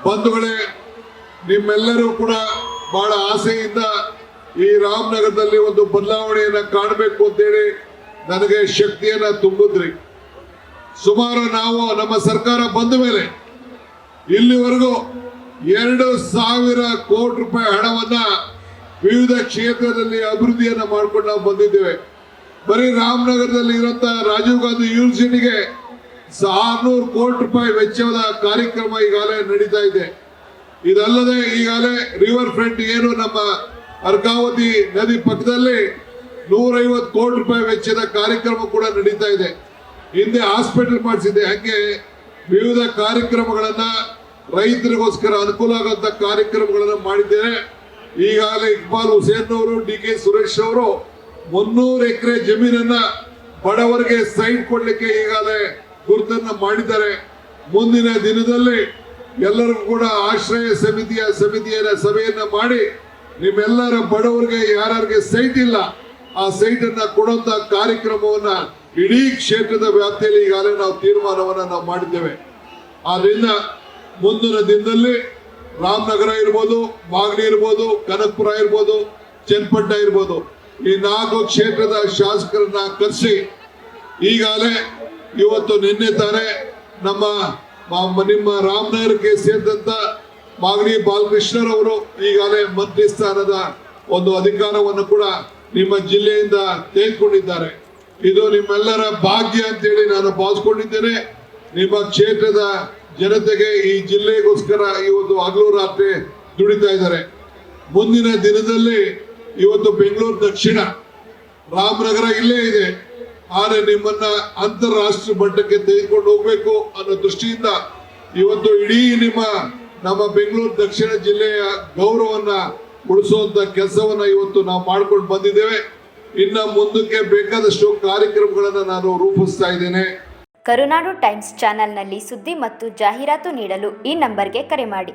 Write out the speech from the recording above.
ಬಂಧುಗಳೇ, ನಿಮ್ಮೆಲ್ಲರೂ ಕೂಡ ಬಹಳ ಆಸೆಯಿಂದ ಈ ರಾಮನಗರದಲ್ಲಿ ಒಂದು ಬದಲಾವಣೆಯನ್ನ ಕಾಣಬೇಕು ಅಂತೇಳಿ ನನಗೆ ಶಕ್ತಿಯನ್ನ ತುಂಬಿದ್ರಿ. ಸುಮಾರು ನಾವು ನಮ್ಮ ಸರ್ಕಾರ ಬಂದ ಮೇಲೆ ಇಲ್ಲಿವರೆಗೂ 2,000 ಕೋಟಿ ರೂಪಾಯಿ ಹಣವನ್ನ ವಿವಿಧ ಕ್ಷೇತ್ರದಲ್ಲಿ ಅಭಿವೃದ್ಧಿಯನ್ನ ಮಾಡ್ಕೊಂಡು ನಾವು ಬಂದಿದ್ದೇವೆ. ಬರೀ ರಾಮನಗರದಲ್ಲಿ ಇರುವಂತಹ ರಾಜೀವ್ ಗಾಂಧಿ ಯೂನಿವರ್ಸಿಟಿಗೆ 600 ಕೋಟಿ ರೂಪಾಯಿ ವೆಚ್ಚದ ಕಾರ್ಯಕ್ರಮ ಈಗಾಗಲೇ ನಡೀತಾ ಇದೆ. ಇದಲ್ಲದೆ ಈಗಾಗಲೇ ರಿವರ್ ಫ್ರಂಟ್ ಏನು ನಮ್ಮ ಅರ್ಕಾವತಿ ನದಿ ಪಕ್ಕದಲ್ಲಿ 150 ಕೋಟಿ ರೂಪಾಯಿ ವೆಚ್ಚದ ಕಾರ್ಯಕ್ರಮ ಕೂಡ ನಡೀತಾ ಇದೆ. ಹಿಂದೆ ಹಾಸ್ಪಿಟಲ್ ಮಾಡಿಸಿದೆ. ಹಾಗೆ ವಿವಿಧ ಕಾರ್ಯಕ್ರಮಗಳನ್ನ ರೈತರಿಗೋಸ್ಕರ ಅನುಕೂಲ ಆಗುವಂತ ಕಾರ್ಯಕ್ರಮಗಳನ್ನ ಮಾಡಿದ್ದೇನೆ. ಈಗಾಗಲೇ ಇಕ್ಬಾಲ್ ಹುಸೇನ್ ಅವರು, DK ಸುರೇಶ್ ಅವರು 300 ಎಕರೆ ಜಮೀನನ್ನ ಬಡವರಿಗೆ ಸೈಟ್ ಕೊಡ್ಲಿಕ್ಕೆ ಈಗಾಗಲೇ ಗುರುತನ್ನ ಮಾಡಿದ್ದಾರೆ. ಮುಂದಿನ ದಿನದಲ್ಲಿ ಎಲ್ಲರಿಗೂ ಕೂಡ ಆಶ್ರಯ ಸಮಿತಿಯ ಸಭೆಯನ್ನ ಮಾಡಿ ನಿಮ್ಮೆಲ್ಲರ ಬಡವರಿಗೆ ಯಾರಿಗೆ ಸೈಟ್ ಇಲ್ಲ ಆ ಸೈಟ್ ಅನ್ನ ಕೊಡುವಂತ ಕಾರ್ಯಕ್ರಮವನ್ನ ಇಡೀ ಕ್ಷೇತ್ರದ ವ್ಯಾಪ್ತಿಯಲ್ಲಿ ಈಗಾಗಲೇ ನಾವು ತೀರ್ಮಾನವನ್ನ ನಾವು ಮಾಡಿದ್ದೇವೆ. ಆದ್ರಿಂದ ಮುಂದಿನ ದಿನದಲ್ಲಿ ರಾಮನಗರ ಇರ್ಬೋದು, ಮಾಗಡಿ ಇರ್ಬೋದು, ಕನಕಪುರ ಇರ್ಬೋದು, ಚನ್ನಪಟ್ಟಣ ಇರ್ಬೋದು, ಈ 4 ಕ್ಷೇತ್ರದ ಶಾಸಕರನ್ನ ಕರೆಸಿ ಈಗಾಗಲೇ ಇವತ್ತು ನಿನ್ನೆ ತಾನೇ ನಿಮ್ಮ ರಾಮನಗರಕ್ಕೆ ಸೇರಿದಂತ ಮಾಗಡಿ ಬಾಲಕೃಷ್ಣರವರು ಈಗಾಗಲೇ ಮಂತ್ರಿ ಸ್ಥಾನದ ಒಂದು ಅಧಿಕಾರವನ್ನು ಕೂಡ ನಿಮ್ಮ ಜಿಲ್ಲೆಯಿಂದ ತೆಗೆದುಕೊಂಡಿದ್ದಾರೆ. ಇದು ನಿಮ್ಮೆಲ್ಲರ ಭಾಗ್ಯ ಅಂತೇಳಿ ನಾನು ಭಾವಿಸ್ಕೊಂಡಿದ್ದೇನೆ. ನಿಮ್ಮ ಕ್ಷೇತ್ರದ ಜನತೆಗೆ ಈ ಜಿಲ್ಲೆಗೋಸ್ಕರ ಇವತ್ತು ಹಗಲು ರಾತ್ರಿ ದುಡಿತಾ ಇದ್ದಾರೆ. ಮುಂದಿನ ದಿನದಲ್ಲಿ ಇವತ್ತು ಬೆಂಗಳೂರು ದಕ್ಷಿಣ ರಾಮನಗರ ಇಲ್ಲೇ ಇದೆ. ಆದರೆ ನಿಮ್ಮನ್ನ ಅಂತಾರಾಷ್ಟ್ರೀಯ ಮಟ್ಟಕ್ಕೆ ತೆಗೆದುಕೊಂಡು ಹೋಗ್ಬೇಕು ಅನ್ನೋ ದೃಷ್ಟಿಯಿಂದ ಇವತ್ತು ಇಡೀ ನಮ್ಮ ಬೆಂಗಳೂರು ದಕ್ಷಿಣ ಜಿಲ್ಲೆಯ ಗೌರವವನ್ನ ಉಳಿಸುವಂತ ಕೆಲಸವನ್ನ ಇವತ್ತು ನಾವು ಮಾಡ್ಕೊಂಡು ಬಂದಿದ್ದೇವೆ. ಇನ್ನ ಮುಂದಕ್ಕೆ ಬೇಕಾದಷ್ಟು ಕಾರ್ಯಕ್ರಮಗಳನ್ನ ನಾನು ರೂಪಿಸ್ತಾ ಇದ್ದೇನೆ. ಕರುನಾಡು ಟೈಮ್ಸ್ ಚಾನೆಲ್ನಲ್ಲಿ ಸುದ್ದಿ ಮತ್ತು ಜಾಹೀರಾತು ನೀಡಲು ಈ ನಂಬರ್ಗೆ ಕರೆ ಮಾಡಿ.